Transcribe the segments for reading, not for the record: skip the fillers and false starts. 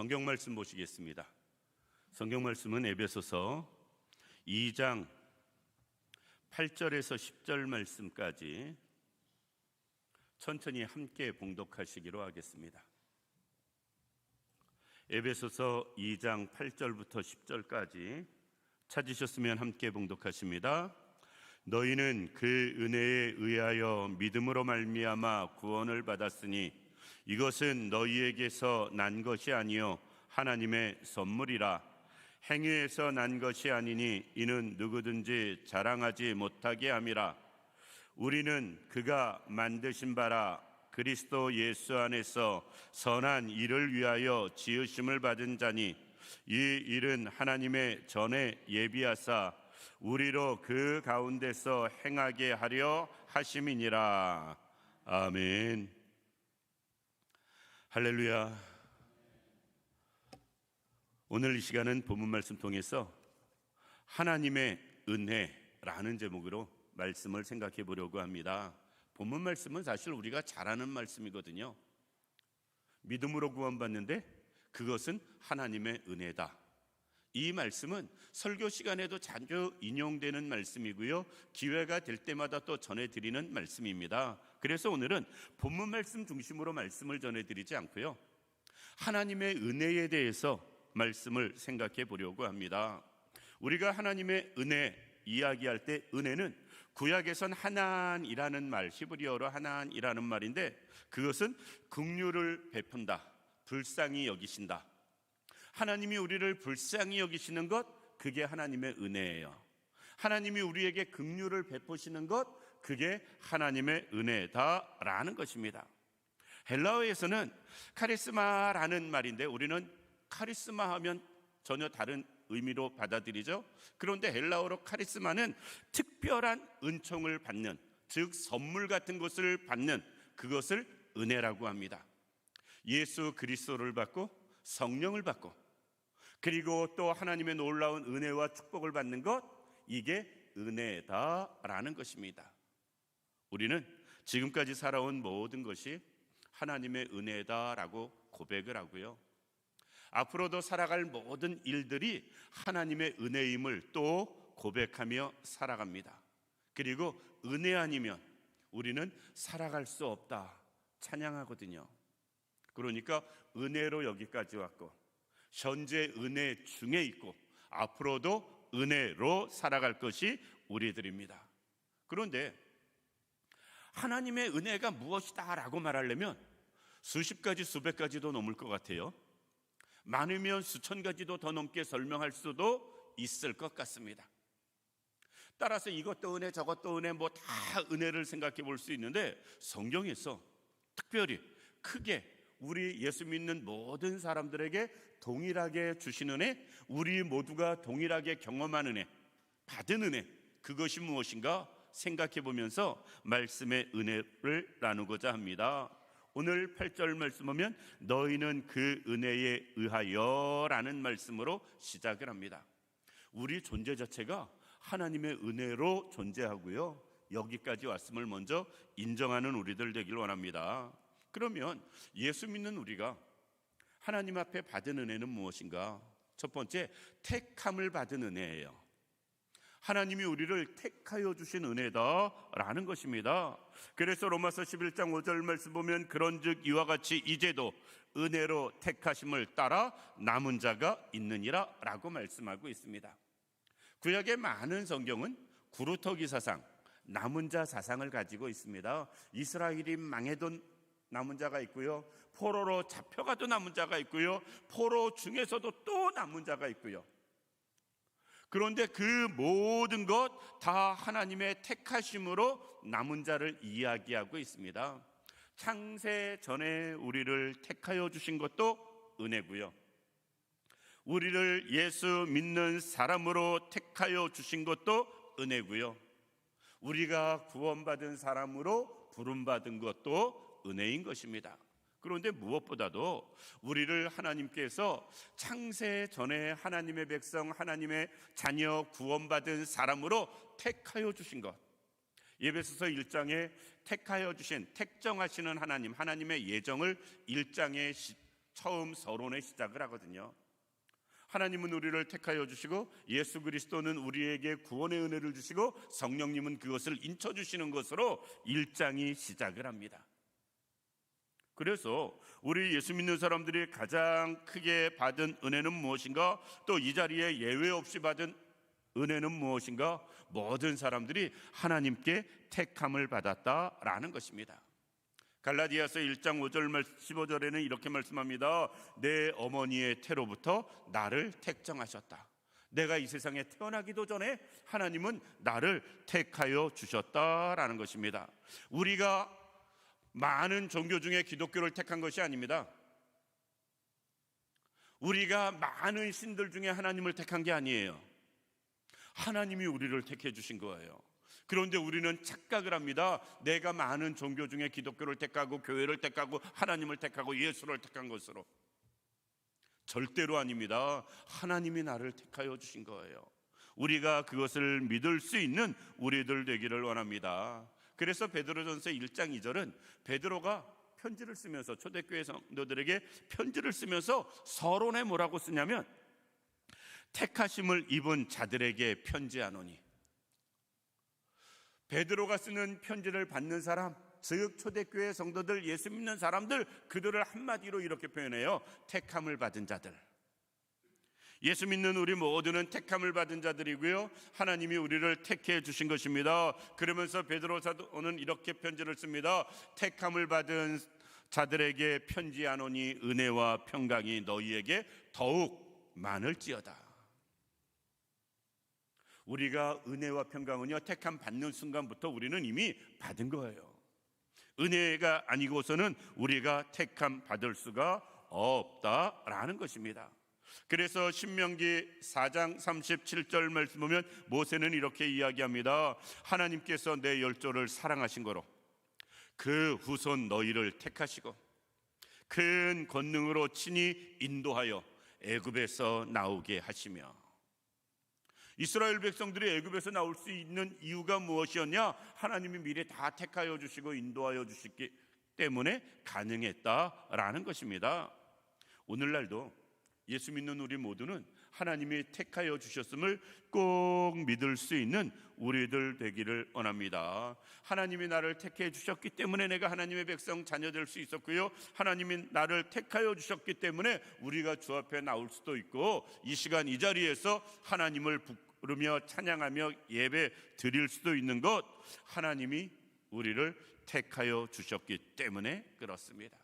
성경 말씀 보시겠습니다. 성경 말씀은 에베소서 2장 8절에서 10절 말씀까지 천천히 함께 봉독하시기로 하겠습니다. 에베소서 2장 8절부터 10절까지 찾으셨으면 함께 봉독하십니다. 너희는 그 은혜에 의하여 믿음으로 말미암아 구원을 받았으니 이것은 너희에게서 난 것이 아니요 하나님의 선물이라. 행위에서 난 것이 아니니 이는 누구든지 자랑하지 못하게 함이라. 우리는 그가 만드신 바라 그리스도 예수 안에서 선한 일을 위하여 지으심을 받은 자니 이 일은 하나님의 전에 예비하사 우리로 그 가운데서 행하게 하려 하심이니라. 아멘. 할렐루야. 오늘 이 시간은 본문 말씀 통해서 하나님의 은혜라는 제목으로 말씀을 생각해 보려고 합니다. 본문 말씀은 사실 우리가 잘 아는 말씀이거든요. 믿음으로 구원받는데 그것은 하나님의 은혜다. 이 말씀은 설교 시간에도 자주 인용되는 말씀이고요, 기회가 될 때마다 또 전해드리는 말씀입니다. 그래서 오늘은 본문 말씀 중심으로 말씀을 전해드리지 않고요, 하나님의 은혜에 대해서 말씀을 생각해 보려고 합니다. 우리가 하나님의 은혜 이야기할 때 은혜는 구약에선 하난이라는 말, 히브리어로 하난이라는 말인데 그것은 긍휼을 베푼다, 불쌍히 여기신다. 하나님이 우리를 불쌍히 여기시는 것, 그게 하나님의 은혜예요. 하나님이 우리에게 긍휼을 베푸시는 것, 그게 하나님의 은혜다라는 것입니다. 헬라어에서는 카리스마라는 말인데 우리는 카리스마 하면 전혀 다른 의미로 받아들이죠. 그런데 헬라어로 카리스마는 특별한 은총을 받는, 즉 선물 같은 것을 받는, 그것을 은혜라고 합니다. 예수 그리스도를 받고 성령을 받고 그리고 또 하나님의 놀라운 은혜와 축복을 받는 것, 이게 은혜다라는 것입니다. 우리는 지금까지 살아온 모든 것이 하나님의 은혜다라고 고백을 하고요, 앞으로도 살아갈 모든 일들이 하나님의 은혜임을 또 고백하며 살아갑니다. 그리고 은혜 아니면 우리는 살아갈 수 없다 찬양하거든요. 그러니까 은혜로 여기까지 왔고 현재 은혜 중에 있고 앞으로도 은혜로 살아갈 것이 우리들입니다. 그런데 하나님의 은혜가 무엇이다 라고 말하려면 수십 가지 수백 가지도 넘을 것 같아요. 많으면 수천 가지도 더 넘게 설명할 수도 있을 것 같습니다. 따라서 이것도 은혜 저것도 은혜, 뭐 다 은혜를 생각해 볼 수 있는데 성경에서 특별히 크게 우리 예수 믿는 모든 사람들에게 동일하게 주신 은혜, 우리 모두가 동일하게 경험한 은혜, 받은 은혜, 그것이 무엇인가 생각해 보면서 말씀의 은혜를 나누고자 합니다. 오늘 8절 말씀 보면 너희는 그 은혜에 의하여 라는 말씀으로 시작을 합니다. 우리 존재 자체가 하나님의 은혜로 존재하고요, 여기까지 왔음을 먼저 인정하는 우리들 되길 원합니다. 그러면 예수 믿는 우리가 하나님 앞에 받은 은혜는 무엇인가? 첫 번째, 택함을 받은 은혜예요. 하나님이 우리를 택하여 주신 은혜다라는 것입니다. 그래서 로마서 11장 5절 말씀 보면 그런즉 이와 같이 이제도 은혜로 택하심을 따라 남은 자가 있느니라 라고 말씀하고 있습니다. 구약의 많은 성경은 구루터기 사상, 남은 자 사상을 가지고 있습니다. 이스라엘이 망해던 남은 자가 있고요, 포로로 잡혀가도 남은 자가 있고요, 포로 중에서도 또 남은 자가 있고요. 그런데 그 모든 것 다 하나님의 택하심으로 남은 자를 이야기하고 있습니다. 창세 전에 우리를 택하여 주신 것도 은혜고요, 우리를 예수 믿는 사람으로 택하여 주신 것도 은혜고요, 우리가 구원받은 사람으로 부름받은 것도 은혜인 것입니다. 그런데 무엇보다도 우리를 하나님께서 창세 전에 하나님의 백성, 하나님의 자녀, 구원받은 사람으로 택하여 주신 것, 에베소서 1장에 택하여 주신, 택정하시는 하나님, 하나님의 예정을 1장에 처음 서론의 시작을 하거든요. 하나님은 우리를 택하여 주시고 예수 그리스도는 우리에게 구원의 은혜를 주시고 성령님은 그것을 인쳐 주시는 것으로 1장이 시작을 합니다. 그래서 우리 예수 믿는 사람들이 가장 크게 받은 은혜는 무엇인가? 또 이 자리에 예외 없이 받은 은혜는 무엇인가? 모든 사람들이 하나님께 택함을 받았다라는 것입니다. 갈라디아서 1장 5절 15절에는 이렇게 말씀합니다. 내 어머니의 태로부터 나를 택정하셨다. 내가 이 세상에 태어나기도 전에 하나님은 나를 택하여 주셨다라는 것입니다. 우리가 많은 종교 중에 기독교를 택한 것이 아닙니다. 우리가 많은 신들 중에 하나님을 택한 게 아니에요. 하나님이 우리를 택해 주신 거예요. 그런데 우리는 착각을 합니다. 내가 많은 종교 중에 기독교를 택하고 교회를 택하고 하나님을 택하고 예수를 택한 것으로. 절대로 아닙니다. 하나님이 나를 택하여 주신 거예요. 우리가 그것을 믿을 수 있는 우리들 되기를 원합니다. 그래서 베드로전서 1장 2절은 베드로가 편지를 쓰면서 초대교회 성도들에게 편지를 쓰면서 서론에 뭐라고 쓰냐면 택하심을 입은 자들에게 편지하노니. 베드로가 쓰는 편지를 받는 사람, 즉 초대교회 성도들, 예수 믿는 사람들, 그들을 한마디로 이렇게 표현해요. 택함을 받은 자들. 예수 믿는 우리 모두는 택함을 받은 자들이고요, 하나님이 우리를 택해 주신 것입니다. 그러면서 베드로 사도는 이렇게 편지를 씁니다. 택함을 받은 자들에게 편지하노니 은혜와 평강이 너희에게 더욱 많을지어다. 우리가 은혜와 평강은요, 택함 받는 순간부터 우리는 이미 받은 거예요. 은혜가 아니고서는 우리가 택함 받을 수가 없다라는 것입니다. 그래서 신명기 4장 37절 말씀 보면 모세는 이렇게 이야기합니다. 하나님께서 내 열조를 사랑하신 거로 그 후손 너희를 택하시고 큰 권능으로 친히 인도하여 애굽에서 나오게 하시며. 이스라엘 백성들이 애굽에서 나올 수 있는 이유가 무엇이었냐? 하나님이 미리 다 택하여 주시고 인도하여 주시기 때문에 가능했다라는 것입니다. 오늘날도 예수 믿는 우리 모두는 하나님이 택하여 주셨음을 꼭 믿을 수 있는 우리들 되기를 원합니다. 하나님이 나를 택해 주셨기 때문에 내가 하나님의 백성 자녀 될 수 있었고요, 하나님이 나를 택하여 주셨기 때문에 우리가 주 앞에 나올 수도 있고, 이 시간 이 자리에서 하나님을 부르며 찬양하며 예배 드릴 수도 있는 것, 하나님이 우리를 택하여 주셨기 때문에 그렇습니다.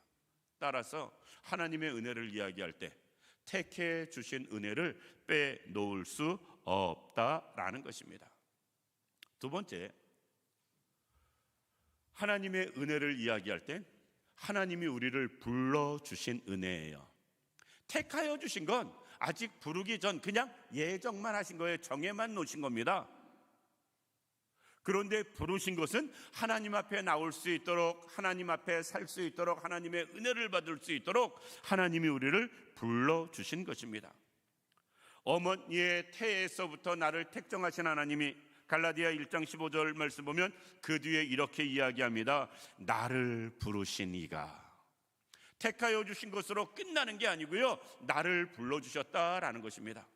따라서 하나님의 은혜를 이야기할 때 택해 주신 은혜를 빼놓을 수 없다라는 것입니다. 두 번째, 하나님의 은혜를 이야기할 때 하나님이 우리를 불러주신 은혜예요. 택하여 주신 건 아직 부르기 전 그냥 예정만 하신 거예요. 정해만 놓으신 겁니다. 그런데 부르신 것은 하나님 앞에 나올 수 있도록, 하나님 앞에 살 수 있도록, 하나님의 은혜를 받을 수 있도록 하나님이 우리를 불러주신 것입니다. 어머니의 태에서부터 나를 택정하신 하나님이, 갈라디아 1장 15절 말씀 보면 그 뒤에 이렇게 이야기합니다. 나를 부르신 이가. 택하여 주신 것으로 끝나는 게 아니고요, 나를 불러주셨다라는 것입니다.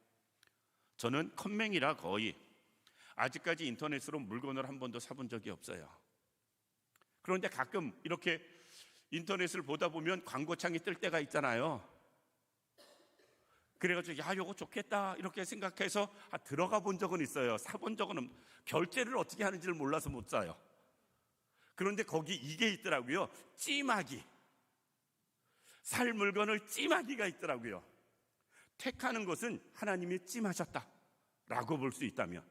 저는 컴맹이라 거의 아직까지 인터넷으로 물건을 한 번도 사본 적이 없어요. 그런데 가끔 이렇게 인터넷을 보다 보면 광고창이 뜰 때가 있잖아요. 그래가지고 야, 요거 좋겠다 이렇게 생각해서 들어가 본 적은 있어요. 사본 적은 결제를 어떻게 하는지를 몰라서 못 사요. 그런데 거기 이게 있더라고요. 찜하기. 살 물건을 찜하기가 있더라고요. 택하는 것은 하나님이 찜하셨다라고 볼 수 있다면,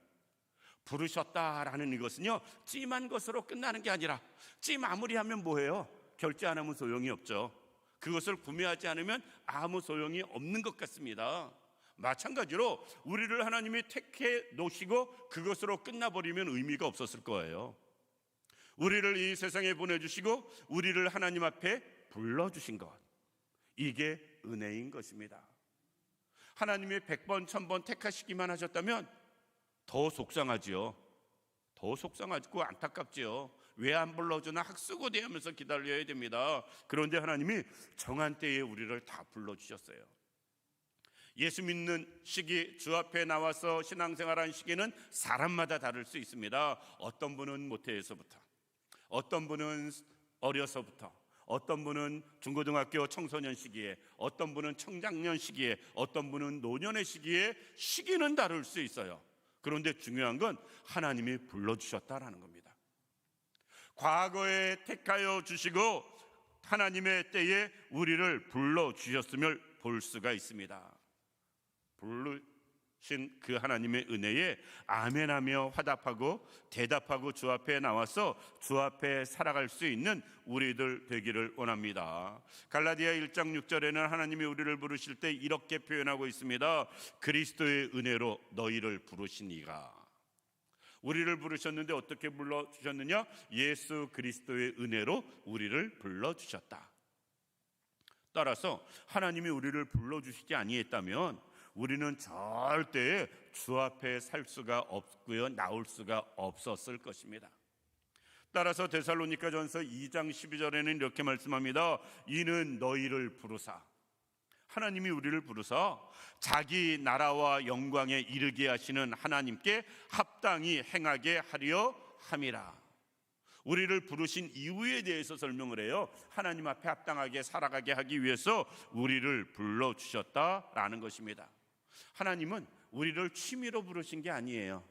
부르셨다라는 이것은요, 찜한 것으로 끝나는 게 아니라, 찜 아무리 하면 뭐해요? 결제 안 하면 소용이 없죠. 그것을 구매하지 않으면 아무 소용이 없는 것 같습니다. 마찬가지로 우리를 하나님이 택해 놓으시고 그것으로 끝나버리면 의미가 없었을 거예요. 우리를 이 세상에 보내주시고 우리를 하나님 앞에 불러주신 것, 이게 은혜인 것입니다. 하나님이 100번 1000번 택하시기만 하셨다면 더 속상하지요. 더 속상하고 안타깝지요. 왜 안 불러주나 학수고대하면서 기다려야 됩니다. 그런데 하나님이 정한 때에 우리를 다 불러주셨어요. 예수 믿는 시기, 주 앞에 나와서 신앙생활하는 시기는 사람마다 다를 수 있습니다. 어떤 분은 모태에서부터, 어떤 분은 어려서부터, 어떤 분은 중고등학교 청소년 시기에, 어떤 분은 청장년 시기에, 어떤 분은 노년의 시기에, 시기는 다를 수 있어요. 그런데 중요한 건 하나님이 불러주셨다라는 겁니다. 과거에 택하여 주시고 하나님의 때에 우리를 불러주셨음을 볼 수가 있습니다. 부르신 그 하나님의 은혜에 아멘하며 화답하고 대답하고 주 앞에 나와서 주 앞에 살아갈 수 있는 우리들 되기를 원합니다. 갈라디아 1장 6절에는 하나님이 우리를 부르실 때 이렇게 표현하고 있습니다. 그리스도의 은혜로 너희를 부르시니가. 우리를 부르셨는데 어떻게 불러주셨느냐? 예수 그리스도의 은혜로 우리를 불러주셨다. 따라서 하나님이 우리를 불러주시지 아니했다면 우리는 절대 주 앞에 살 수가 없고요, 나올 수가 없었을 것입니다. 따라서 데살로니가전서 2장 12절에는 이렇게 말씀합니다. 이는 너희를 부르사, 하나님이 우리를 부르사 자기 나라와 영광에 이르게 하시는 하나님께 합당히 행하게 하려 함이라. 우리를 부르신 이유에 대해서 설명을 해요. 하나님 앞에 합당하게 살아가게 하기 위해서 우리를 불러주셨다라는 것입니다. 하나님은 우리를 취미로 부르신 게 아니에요.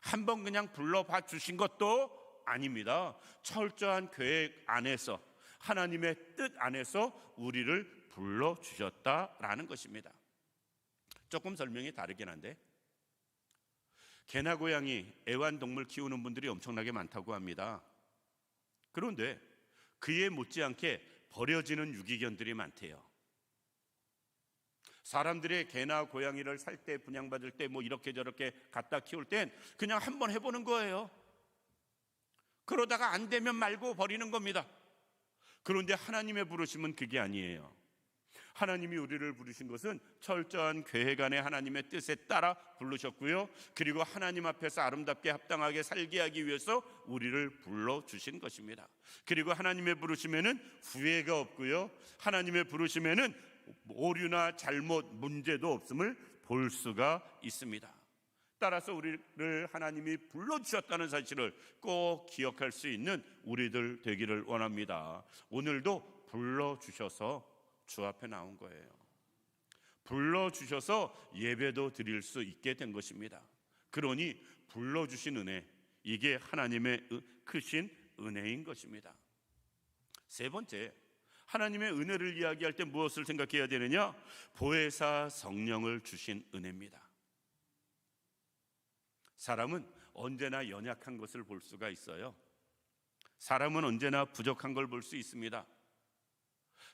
한번 그냥 불러봐 주신 것도 아닙니다. 철저한 계획 안에서, 하나님의 뜻 안에서 우리를 불러주셨다라는 것입니다. 조금 설명이 다르긴 한데, 개나 고양이, 애완동물 키우는 분들이 엄청나게 많다고 합니다. 그런데 그에 못지않게 버려지는 유기견들이 많대요. 사람들의 개나 고양이를 살 때, 분양받을 때 뭐 이렇게 저렇게 갖다 키울 땐 그냥 한번 해보는 거예요. 그러다가 안 되면 말고 버리는 겁니다. 그런데 하나님의 부르심은 그게 아니에요. 하나님이 우리를 부르신 것은 철저한 계획 안에 하나님의 뜻에 따라 부르셨고요, 그리고 하나님 앞에서 아름답게 합당하게 살게 하기 위해서 우리를 불러주신 것입니다. 그리고 하나님의 부르심에는 후회가 없고요, 하나님의 부르심에는 오류나 잘못, 문제도 없음을 볼 수가 있습니다. 따라서 우리를 하나님이 불러주셨다는 사실을 꼭 기억할 수 있는 우리들 되기를 원합니다. 오늘도 불러주셔서 주 앞에 나온 거예요. 불러주셔서 예배도 드릴 수 있게 된 것입니다. 그러니 불러주신 은혜, 이게 하나님의 크신 은혜인 것입니다. 세 번째, 하나님의 은혜를 이야기할 때 무엇을 생각해야 되느냐? 보혜사 성령을 주신 은혜입니다. 사람은 언제나 연약한 것을 볼 수가 있어요. 사람은 언제나 부족한 걸 볼 수 있습니다.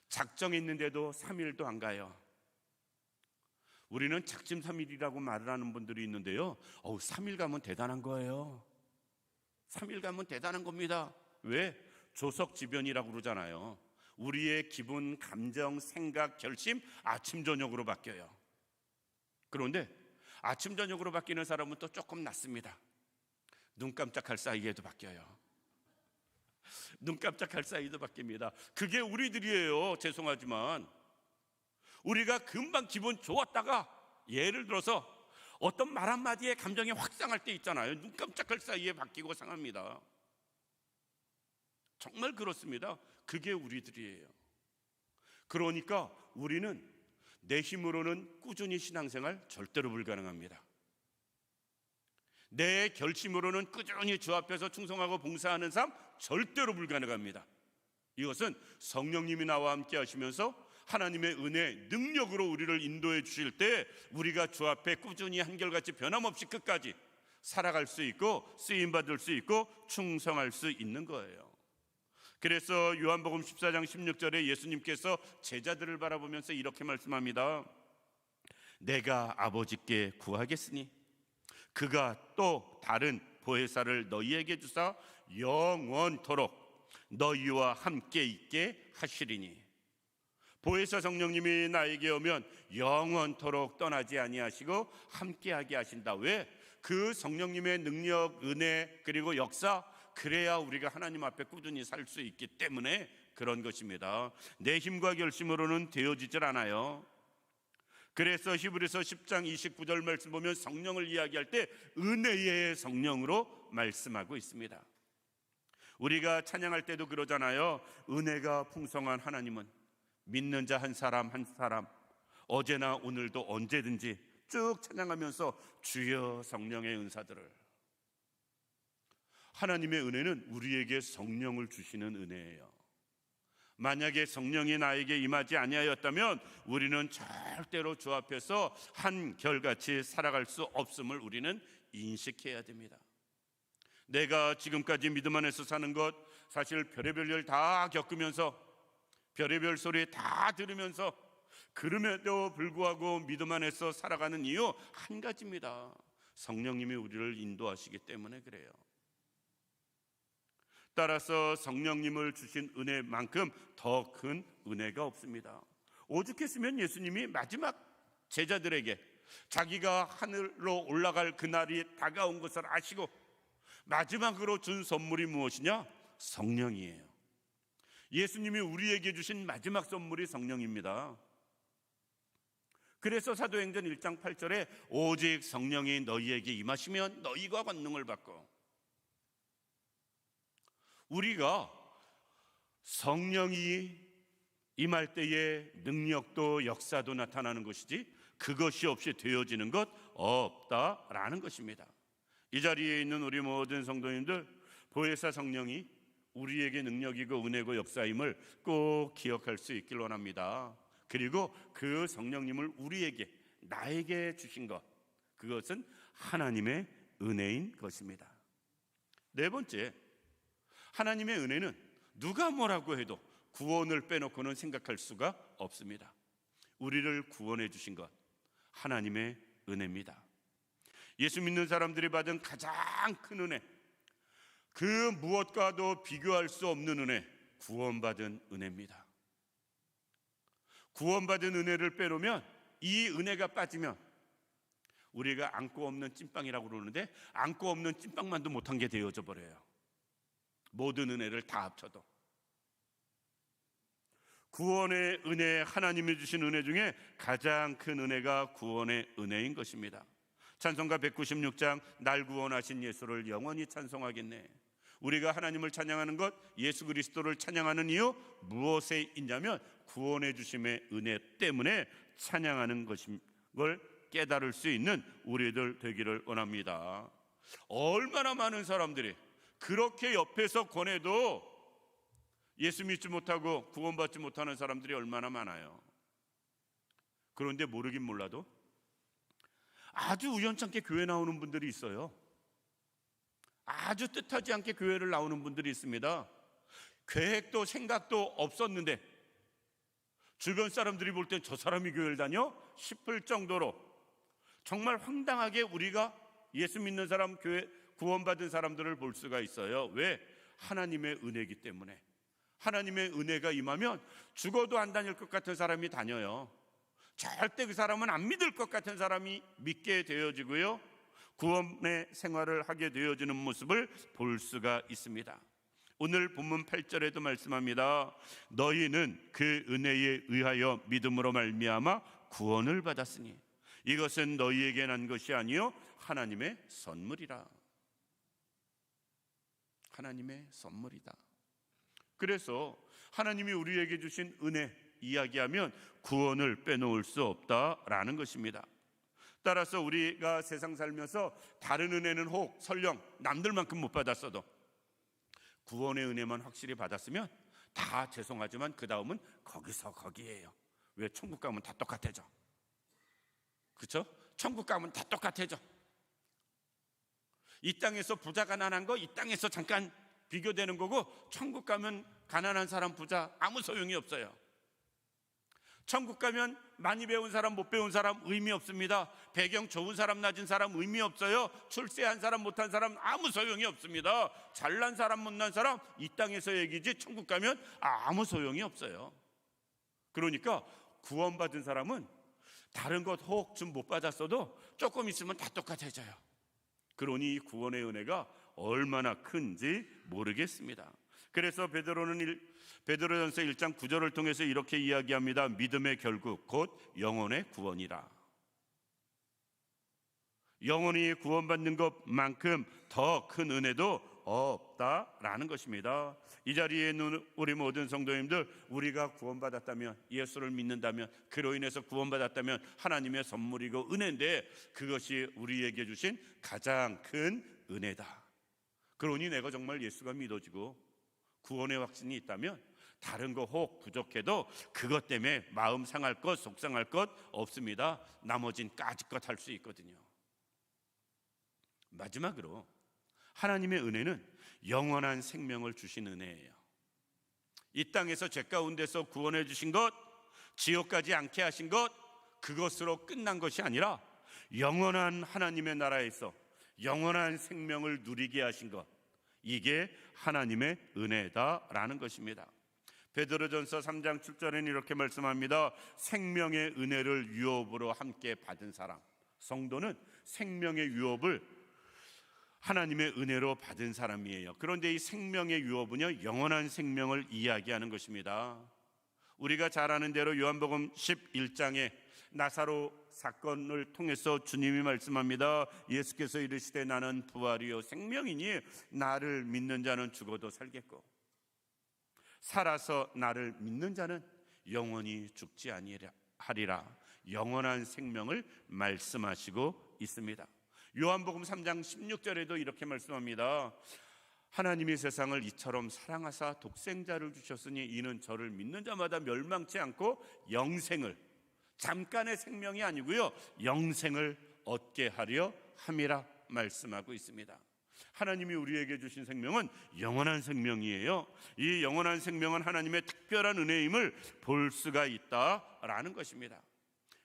작정했는데도 3일도 안 가요. 우리는 작심삼일이라고 말을 하는 분들이 있는데요, 3일 가면 대단한 거예요. 3일 가면 대단한 겁니다. 왜? 조석지변이라고 그러잖아요. 우리의 기분, 감정, 생각, 결심 아침 저녁으로 바뀌어요. 그런데 아침 저녁으로 바뀌는 사람은 또 조금 낫습니다. 눈 깜짝할 사이에도 바뀌어요. 눈 깜짝할 사이도 바뀝니다. 그게 우리들이에요. 죄송하지만 우리가 금방 기분 좋았다가, 예를 들어서 어떤 말 한마디에 감정이 확 상할 때 있잖아요. 눈 깜짝할 사이에 바뀌고 상합니다. 정말 그렇습니다. 그게 우리들이에요. 그러니까 우리는 내 힘으로는 꾸준히 신앙생활 절대로 불가능합니다. 내 결심으로는 꾸준히 주 앞에서 충성하고 봉사하는 삶 절대로 불가능합니다. 이것은 성령님이 나와 함께 하시면서 하나님의 은혜, 능력으로 우리를 인도해 주실 때 우리가 주 앞에 꾸준히 한결같이 변함없이 끝까지 살아갈 수 있고 쓰임받을 수 있고 충성할 수 있는 거예요. 그래서 요한복음 14장 16절에 예수님께서 제자들을 바라보면서 이렇게 말씀합니다. 내가 아버지께 구하겠으니 그가 또 다른 보혜사를 너희에게 주사 영원토록 너희와 함께 있게 하시리니. 보혜사 성령님이 나에게 오면 영원토록 떠나지 아니하시고 함께하게 하신다. 왜? 그 성령님의 능력, 은혜, 그리고 역사, 그래야 우리가 하나님 앞에 꾸준히 살 수 있기 때문에 그런 것입니다. 내 힘과 결심으로는 되어지질 않아요. 그래서 히브리서 10장 29절 말씀 보면 성령을 이야기할 때 은혜의 성령으로 말씀하고 있습니다. 우리가 찬양할 때도 그러잖아요. 은혜가 풍성한 하나님은 믿는 자 한 사람 한 사람 어제나 오늘도 언제든지 쭉 찬양하면서 주여 성령의 은사들을. 하나님의 은혜는 우리에게 성령을 주시는 은혜예요. 만약에 성령이 나에게 임하지 아니하였다면 우리는 절대로 주 앞에서 한결같이 살아갈 수 없음을 우리는 인식해야 됩니다. 내가 지금까지 믿음 안에서 사는 것, 사실 별의별 일 다 겪으면서 별의별 소리 다 들으면서 그럼에도 불구하고 믿음 안에서 살아가는 이유 한 가지입니다. 성령님이 우리를 인도하시기 때문에 그래요. 따라서 성령님을 주신 은혜만큼 더 큰 은혜가 없습니다. 오죽했으면 예수님이 마지막 제자들에게 자기가 하늘로 올라갈 그날이 다가온 것을 아시고 마지막으로 준 선물이 무엇이냐? 성령이에요. 예수님이 우리에게 주신 마지막 선물이 성령입니다. 그래서 사도행전 1장 8절에 오직 성령이 너희에게 임하시면 너희가 권능을 받고, 우리가 성령이 임할 때에 능력도 역사도 나타나는 것이지 그것이 없이 되어지는 것 없다라는 것입니다. 이 자리에 있는 우리 모든 성도님들, 보혜사 성령이 우리에게 능력이고 은혜고 역사임을 꼭 기억할 수 있길 원합니다. 그리고 그 성령님을 우리에게, 나에게 주신 것, 그것은 하나님의 은혜인 것입니다. 네 번째, 하나님의 은혜는 누가 뭐라고 해도 구원을 빼놓고는 생각할 수가 없습니다. 우리를 구원해 주신 것, 하나님의 은혜입니다. 예수 믿는 사람들이 받은 가장 큰 은혜, 그 무엇과도 비교할 수 없는 은혜, 구원받은 은혜입니다. 구원받은 은혜를 빼놓으면, 이 은혜가 빠지면 우리가 안고 없는 찐빵이라고 그러는데 안고 없는 찐빵만도 못한 게 되어져 버려요. 모든 은혜를 다 합쳐도. 구원의 은혜, 하나님이 주신 은혜 중에 가장 큰 은혜가 구원의 은혜인 것입니다. 찬송가 196장 날 구원하신 예수를 영원히 찬송하겠네. 우리가 하나님을 찬양하는 것, 예수 그리스도를 찬양하는 이유 무엇에 있냐면 구원해 주심의 은혜 때문에 찬양하는 것인 걸 깨달을 수 있는 우리들 되기를 원합니다. 얼마나 많은 사람들이 그렇게 옆에서 권해도 예수 믿지 못하고 구원받지 못하는 사람들이 얼마나 많아요. 그런데 모르긴 몰라도 아주 우연찮게 교회 나오는 분들이 있어요. 아주 뜻하지 않게 교회를 나오는 분들이 있습니다. 계획도 생각도 없었는데 주변 사람들이 볼 땐 저 사람이 교회를 다녀? 싶을 정도로 정말 황당하게 우리가 예수 믿는 사람, 교회 구원받은 사람들을 볼 수가 있어요. 왜? 하나님의 은혜이기 때문에. 하나님의 은혜가 임하면 죽어도 안 다닐 것 같은 사람이 다녀요. 절대 그 사람은 안 믿을 것 같은 사람이 믿게 되어지고요, 구원의 생활을 하게 되어지는 모습을 볼 수가 있습니다. 오늘 본문 8절에도 말씀합니다. 너희는 그 은혜에 의하여 믿음으로 말미암아 구원을 받았으니 이것은 너희에게 난 것이 아니요 하나님의 선물이라. 하나님의 선물이다. 그래서 하나님이 우리에게 주신 은혜 이야기하면 구원을 빼놓을 수 없다라는 것입니다. 따라서 우리가 세상 살면서 다른 은혜는 혹 설령 남들만큼 못 받았어도 구원의 은혜만 확실히 받았으면 다 죄송하지만 그 다음은 거기서 거기에요. 왜? 천국 가면 다 똑같아져. 그렇죠? 천국 가면 다 똑같아져. 이 땅에서 부자 가난한 거 이 땅에서 잠깐 비교되는 거고, 천국 가면 가난한 사람 부자 아무 소용이 없어요. 천국 가면 많이 배운 사람 못 배운 사람 의미 없습니다. 배경 좋은 사람 낮은 사람 의미 없어요. 출세한 사람 못한 사람 아무 소용이 없습니다. 잘난 사람 못난 사람 이 땅에서 얘기지 천국 가면 아무 소용이 없어요. 그러니까 구원받은 사람은 다른 것 혹 좀 못 받았어도 조금 있으면 다 똑같아져요. 그러니 이 구원의 은혜가 얼마나 큰지 모르겠습니다. 그래서 베드로전서 1장 9절을 통해서 이렇게 이야기합니다. 믿음의 결국 곧 영혼의 구원이라. 영혼이 구원받는 것만큼 더 큰 은혜도 없다라는 것입니다. 이 자리에 있는 우리 모든 성도님들, 우리가 구원받았다면, 예수를 믿는다면, 그로 인해서 구원받았다면 하나님의 선물이고 은혜인데, 그것이 우리에게 주신 가장 큰 은혜다. 그러니 내가 정말 예수가 믿어지고 구원의 확신이 있다면 다른 거 혹 부족해도 그것 때문에 마음 상할 것, 속상할 것 없습니다. 나머진 까짓것 할 수 있거든요. 마지막으로 하나님의 은혜는 영원한 생명을 주신 은혜예요. 이 땅에서 죄 가운데서 구원해 주신 것, 지옥 가지 않게 하신 것, 그것으로 끝난 것이 아니라 영원한 하나님의 나라에서 영원한 생명을 누리게 하신 것, 이게 하나님의 은혜다라는 것입니다. 베드로전서 3장 7절에는 이렇게 말씀합니다. 생명의 은혜를 유업으로 함께 받은 사람, 성도는 생명의 유업을 하나님의 은혜로 받은 사람이에요. 그런데 이 생명의 유업은요, 영원한 생명을 이야기하는 것입니다. 우리가 잘 아는 대로 요한복음 11장에 나사로 사건을 통해서 주님이 말씀합니다. 예수께서 이르시되 나는 부활이요 생명이니 나를 믿는 자는 죽어도 살겠고 살아서 나를 믿는 자는 영원히 죽지 아니하리라. 영원한 생명을 말씀하시고 있습니다. 요한복음 3장 16절에도 이렇게 말씀합니다. 하나님이 세상을 이처럼 사랑하사 독생자를 주셨으니 이는 저를 믿는 자마다 멸망치 않고 영생을, 잠깐의 생명이 아니고요, 영생을 얻게 하려 함이라 말씀하고 있습니다. 하나님이 우리에게 주신 생명은 영원한 생명이에요. 이 영원한 생명은 하나님의 특별한 은혜임을 볼 수가 있다라는 것입니다.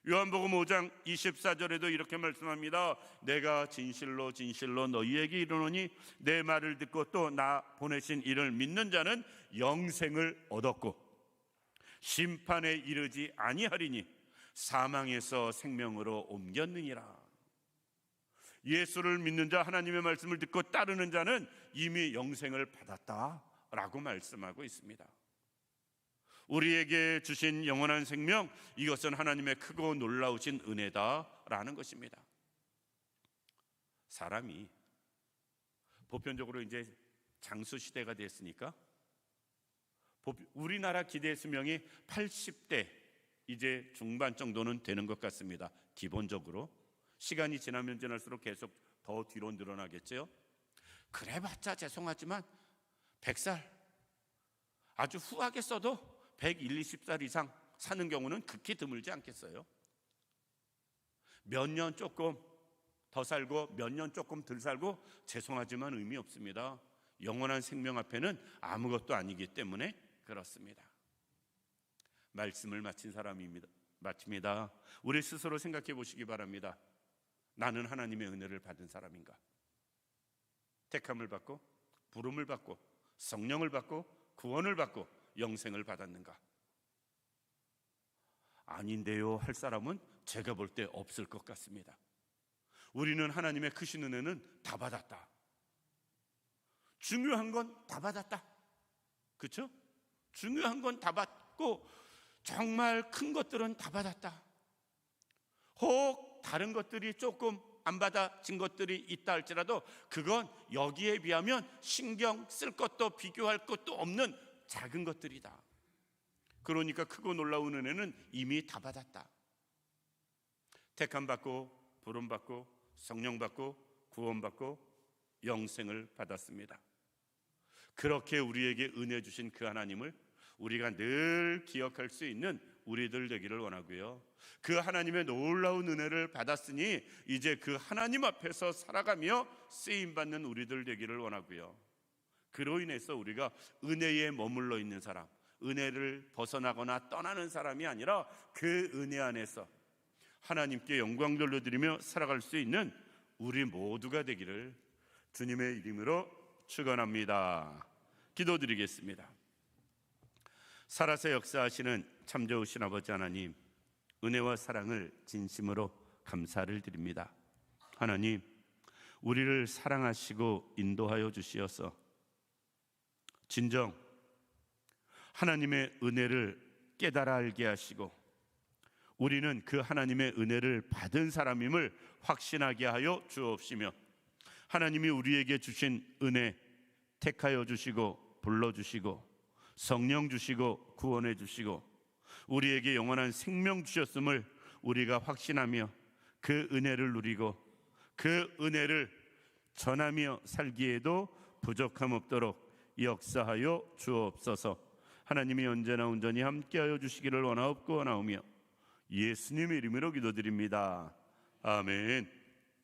요한복음 5장 24절에도 이렇게 말씀합니다. 내가 진실로 진실로 너희에게 이르노니 내 말을 듣고 또 나 보내신 이를 믿는 자는 영생을 얻었고 심판에 이르지 아니하리니 사망에서 생명으로 옮겼느니라. 예수를 믿는 자, 하나님의 말씀을 듣고 따르는 자는 이미 영생을 받았다라고 말씀하고 있습니다. 우리에게 주신 영원한 생명, 이것은 하나님의 크고 놀라우신 은혜다라는 것입니다. 사람이 보편적으로 이제 장수 시대가 됐으니까 우리나라 기대 수명이 80대 이제 중반 정도는 되는 것 같습니다. 기본적으로 시간이 지나면 지날수록 계속 더 뒤로 늘어나겠죠. 그래봤자 죄송하지만 100살, 아주 후하게 써도 120살 이상 사는 경우는 극히 드물지 않겠어요? 몇 년 조금 더 살고 몇 년 조금 덜 살고 죄송하지만 의미 없습니다. 영원한 생명 앞에는 아무것도 아니기 때문에 그렇습니다. 말씀을 마친 사람입니다. 마칩니다. 우리 스스로 생각해 보시기 바랍니다. 나는 하나님의 은혜를 받은 사람인가? 택함을 받고 부름을 받고 성령을 받고 구원을 받고 영생을 받았는가? 아닌데요 할 사람은 제가 볼 때 없을 것 같습니다. 우리는 하나님의 크신 은혜는 다 받았다. 중요한 건 다 받았다. 그렇죠? 중요한 건 다 받고 정말 큰 것들은 다 받았다. 혹 다른 것들이 조금 안 받아진 것들이 있다 할지라도 그건 여기에 비하면 신경 쓸 것도 비교할 것도 없는 작은 것들이다. 그러니까 크고 놀라운 은혜는 이미 다 받았다. 택함 받고 부름 받고 성령 받고 구원 받고 영생을 받았습니다. 그렇게 우리에게 은혜 주신 그 하나님을 우리가 늘 기억할 수 있는 우리들 되기를 원하고요. 그 하나님의 놀라운 은혜를 받았으니 이제 그 하나님 앞에서 살아가며 쓰임받는 우리들 되기를 원하고요. 그로 인해서 우리가 은혜에 머물러 있는 사람, 은혜를 벗어나거나 떠나는 사람이 아니라 그 은혜 안에서 하나님께 영광 돌려드리며 살아갈 수 있는 우리 모두가 되기를 주님의 이름으로 축원합니다. 기도드리겠습니다. 살아서 역사하시는 참 좋으신 아버지 하나님, 은혜와 사랑을 진심으로 감사를 드립니다. 하나님, 우리를 사랑하시고 인도하여 주시어서 진정 하나님의 은혜를 깨달아 알게 하시고 우리는 그 하나님의 은혜를 받은 사람임을 확신하게 하여 주옵시며, 하나님이 우리에게 주신 은혜 택하여 주시고 불러주시고 성령 주시고 구원해 주시고 우리에게 영원한 생명 주셨음을 우리가 확신하며 그 은혜를 누리고 그 은혜를 전하며 살기에도 부족함 없도록 역사하여 주옵소서. 하나님이 언제나 온전히 함께하여 주시기를 원하옵고 원하오며 예수님의 이름으로 기도드립니다. 아멘.